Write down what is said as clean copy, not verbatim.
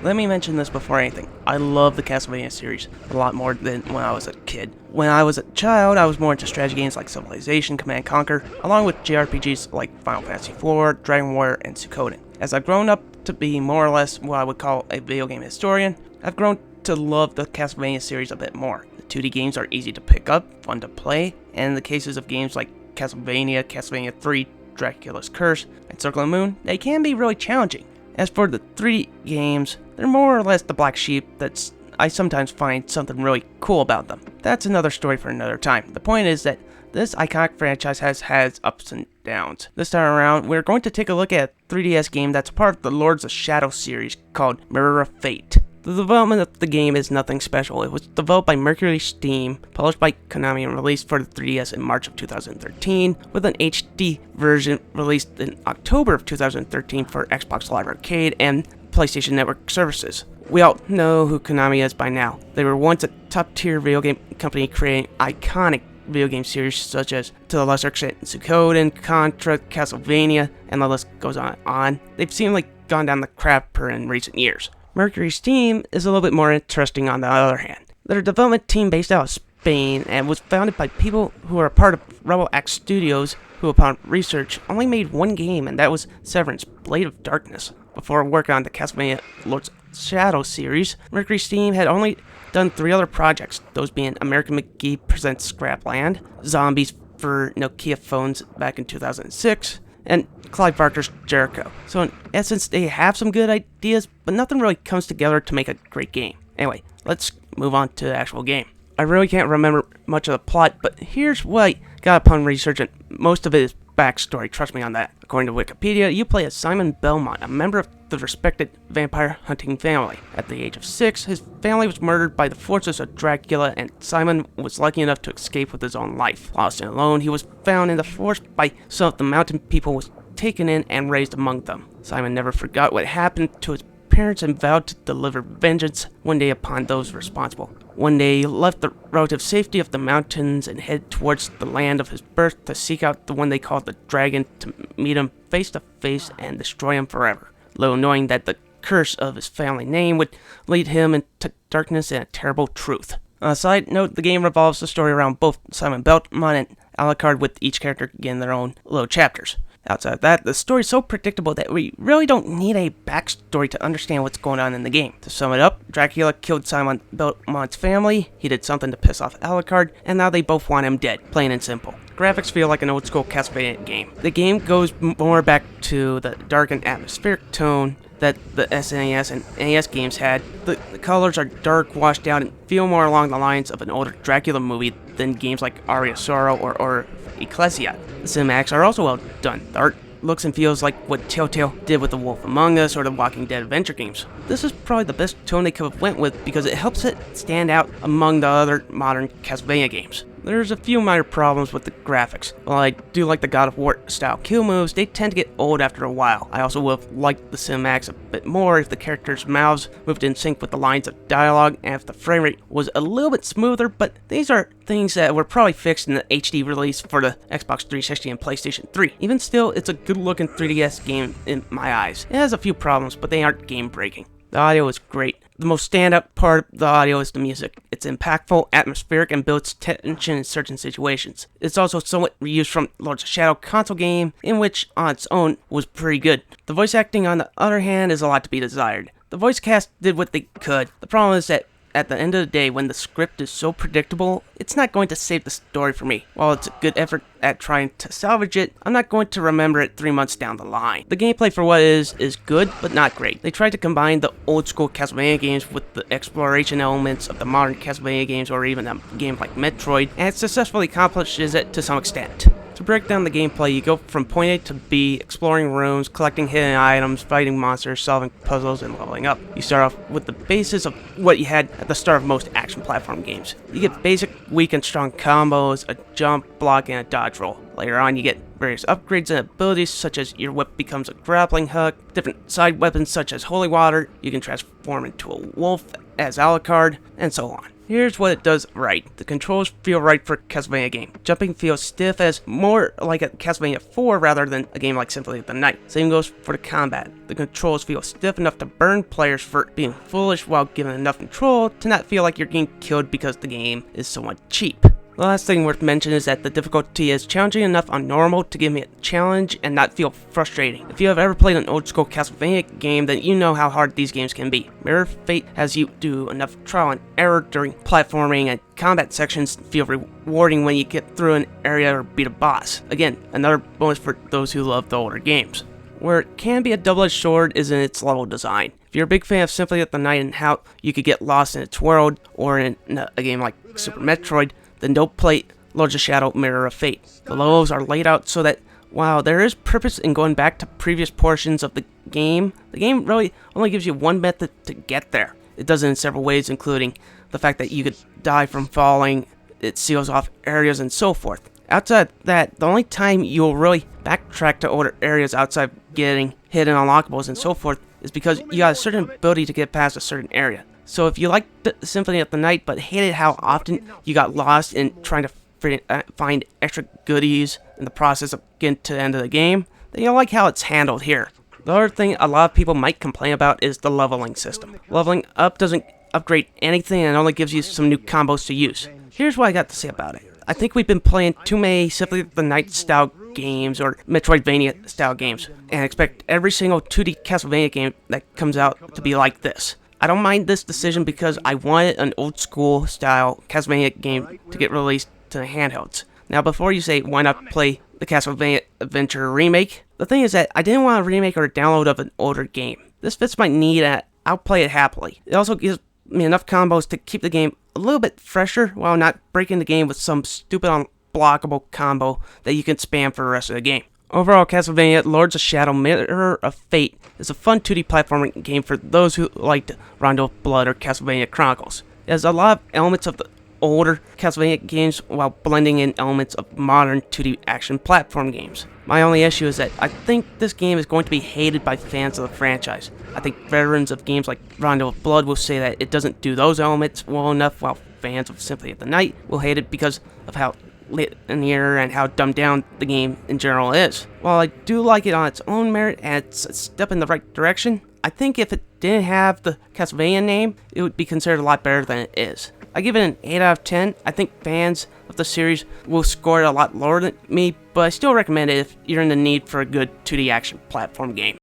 Let me mention this before anything. I love the Castlevania series a lot more than when I was a kid. When I was a child, I was more into strategy games like Civilization, Command & Conquer, along with JRPGs like Final Fantasy IV, Dragon Warrior, and Suikoden. As I've grown up to be more or less what I would call a video game historian, I've grown to love the Castlevania series a bit more. The 2D games are easy to pick up, fun to play, and in the cases of games like Castlevania, Castlevania 3, Dracula's Curse, and Circle of the Moon, they can be really challenging. As for the 3D games, they're more or less the black sheep that I sometimes find something really cool about them. That's another story for another time. The point is that this iconic franchise has had ups and downs. This time around, we're going to take a look at a 3DS game that's part of the Lords of Shadow series called Mirror of Fate. The development of the game is nothing special. It was developed by Mercury Steam, published by Konami, and released for the 3DS in March of 2013, with an HD version released in October of 2013 for Xbox Live Arcade and PlayStation Network services. We all know who Konami is by now. They were once a top-tier video game company creating iconic video game series such as, to a lesser extent, Suikoden, Contra, Castlevania, and the list goes on. They've seemingly gone down the crapper in recent years. Mercury Steam is a little bit more interesting on the other hand. They're a development team based out of Spain and was founded by people who are a part of Rebel Axe Studios, who upon research only made one game, and that was Severance, Blade of Darkness. Before working on the Castlevania Lords of Shadow series, Mercury Steam had only done 3 other projects, those being American McGee Presents Scrapland, Zombies for Nokia phones back in 2006, and Clive Barker's Jericho. So in essence, they have some good ideas, but nothing really comes together to make a great game. Anyway, let's move on to the actual game. I really can't remember much of the plot, but here's what I got upon research, and most of it is backstory, trust me on that. According to Wikipedia, you play as Simon Belmont, a member of the respected vampire hunting family. At the age of 6, his family was murdered by the forces of Dracula, and Simon was lucky enough to escape with his own life. Lost and alone, he was found in the forest by some of the mountain people, was taken in and raised among them. Simon never forgot what happened to his parents and vowed to deliver vengeance one day upon those responsible. One day, he left the relative safety of the mountains and headed towards the land of his birth to seek out the one they called the Dragon, to meet him face to face and destroy him forever, little knowing that the curse of his family name would lead him into darkness and a terrible truth. On a side note, the game revolves the story around both Simon Belmont and Alucard, with each character getting their own little chapters. Outside of that, the story's so predictable that we really don't need a backstory to understand what's going on in the game. To sum it up, Dracula killed Simon Belmont's family, he did something to piss off Alucard, and now they both want him dead, plain and simple. Graphics feel like an old school Castlevania game. The game goes more back to the dark and atmospheric tone that the SNES and NES games had. The colors are dark, washed out, and feel more along the lines of an older Dracula movie than games like Aria Sorrow or Ecclesia. The cinematics are also well done. The art looks and feels like what Telltale did with The Wolf Among Us or the Walking Dead adventure games. This is probably the best tone they could have went with because it helps it stand out among the other modern Castlevania games. There's a few minor problems with the graphics. While I do like the God of War style kill moves, they tend to get old after a while. I also would have liked the cinematics a bit more if the characters' mouths moved in sync with the lines of dialogue and if the frame rate was a little bit smoother, but these are things that were probably fixed in the HD release for the Xbox 360 and PlayStation 3. Even still, it's a good looking 3DS game in my eyes. It has a few problems, but they aren't game breaking. The audio is great. The most standout part of the audio is the music. It's impactful, atmospheric, and builds tension in certain situations. It's also somewhat reused from Lords of Shadow console game, in which, on its own, was pretty good. The voice acting, on the other hand, is a lot to be desired. The voice cast did what they could. The problem is that at the end of the day, when the script is so predictable, it's not going to save the story for me. While it's a good effort at trying to salvage it, I'm not going to remember it 3 months down the line. The gameplay for what it is good, but not great. They tried to combine the old school Castlevania games with the exploration elements of the modern Castlevania games or even a game like Metroid, and it successfully accomplishes it to some extent. To break down the gameplay, you go from point A to B, exploring rooms, collecting hidden items, fighting monsters, solving puzzles, and leveling up. You start off with the basis of what you had at the start of most action platform games. You get basic, weak, and strong combos, a jump, block, and a dodge roll. Later on, you get various upgrades and abilities, such as your whip becomes a grappling hook, different side weapons such as holy water, you can transform into a wolf as Alucard, and so on. Here's what it does right. The controls feel right for a Castlevania game. Jumping feels stiff as more like a Castlevania 4 rather than a game like Symphony of the Night. Same goes for the combat. The controls feel stiff enough to burn players for being foolish while given enough control to not feel like you're getting killed because the game is somewhat cheap. The last thing worth mentioning is that the difficulty is challenging enough on normal to give me a challenge and not feel frustrating. If you have ever played an old school Castlevania game, then you know how hard these games can be. Mirror Fate has you do enough trial and error during platforming, and combat sections feel rewarding when you get through an area or beat a boss. Again, another bonus for those who love the older games. Where it can be a double-edged sword is in its level design. If you're a big fan of Symphony of the Night and how you could get lost in its world, or in a game like Super Metroid, then don't play Lords of Shadow Mirror of Fate. The levels are laid out so that while there is purpose in going back to previous portions of the game really only gives you one method to get there. It does it in several ways, including the fact that you could die from falling, it seals off areas, and so forth. Outside that, the only time you'll really backtrack to older areas outside getting hidden unlockables and so forth is because you got a certain ability to get past a certain area. So if you liked the Symphony of the Night but hated how often you got lost in trying to find extra goodies in the process of getting to the end of the game, then you'll like how it's handled here. The other thing a lot of people might complain about is the leveling system. Leveling up doesn't upgrade anything and only gives you some new combos to use. Here's what I got to say about it. I think we've been playing too many Symphony of the Night style games or Metroidvania style games and expect every single 2D Castlevania game that comes out to be like this. I don't mind this decision because I wanted an old school style Castlevania game to get released to the handhelds. Now before you say why not play the Castlevania Adventure remake, the thing is that I didn't want a remake or a download of an older game. This fits my need and I'll play it happily. It also gives me enough combos to keep the game a little bit fresher while not breaking the game with some stupid unblockable combo that you can spam for the rest of the game. Overall, Castlevania Lords of Shadow Mirror of Fate is a fun 2D platforming game for those who liked Rondo of Blood or Castlevania Chronicles. It has a lot of elements of the older Castlevania games while blending in elements of modern 2D action platform games. My only issue is that I think this game is going to be hated by fans of the franchise. I think veterans of games like Rondo of Blood will say that it doesn't do those elements well enough, while fans of Symphony of the Night will hate it because of how linear and how dumbed down the game in general is. While I do like it on its own merit and it's a step in the right direction, I think if it didn't have the Castlevania name, it would be considered a lot better than it is. I give it an 8 out of 10. I think fans of the series will score it a lot lower than me, but I still recommend it if you're in the need for a good 2D action platform game.